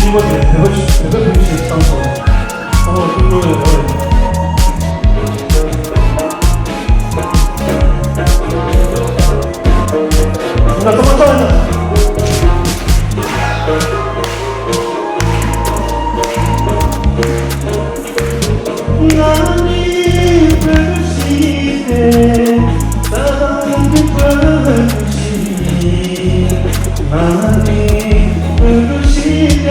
1번에 150 상품 등록을 나 도망쳐. 나니 부르시네 사랑이 부르시 나니 부르시네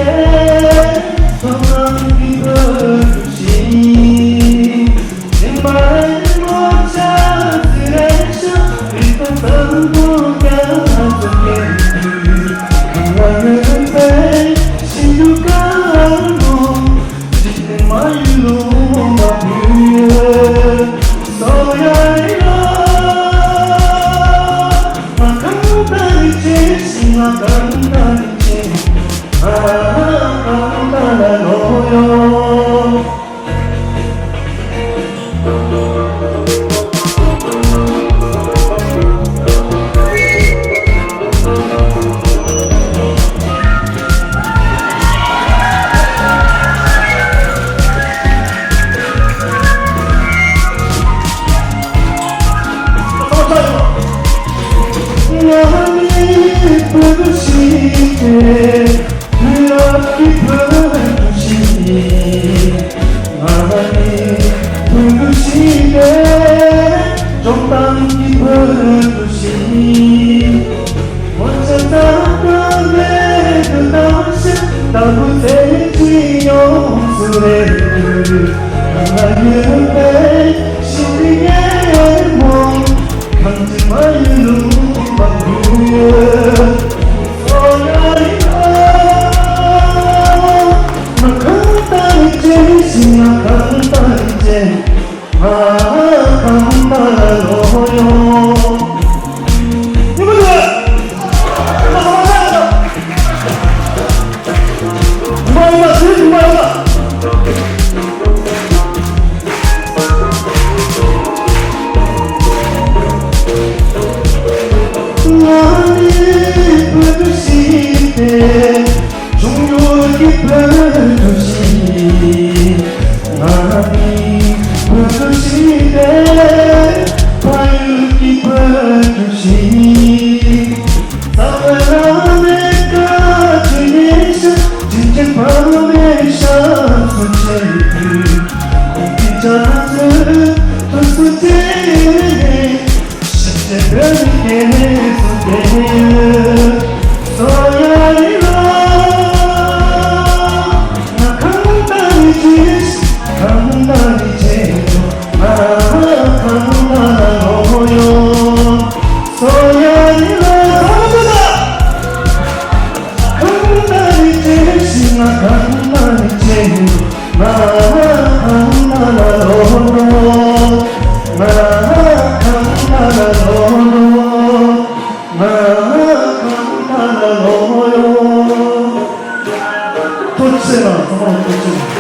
사랑이 부르시 내 말 못 찾으래서 일단 방법이 어떻게 나는 왜 신유가로 내 말로 부르시네 그렇게 부르시니 많이 부르시네 적당히 부르시니 먼저 나가네 그 당시 나무 돼지 용서해 나는 내 신비의 몸 강지마유로 만들어 종료하게 부르시 많이 부르시네 밝게 부르시 사랑하네까 중에서 진짜 밤에 샤프 체크 공기자서 토스제네 실제 별게 해석해 서야이로 강단이 제도 강단어요 서야이로 강단이 제시나 강단이 제도 강단어요 토치나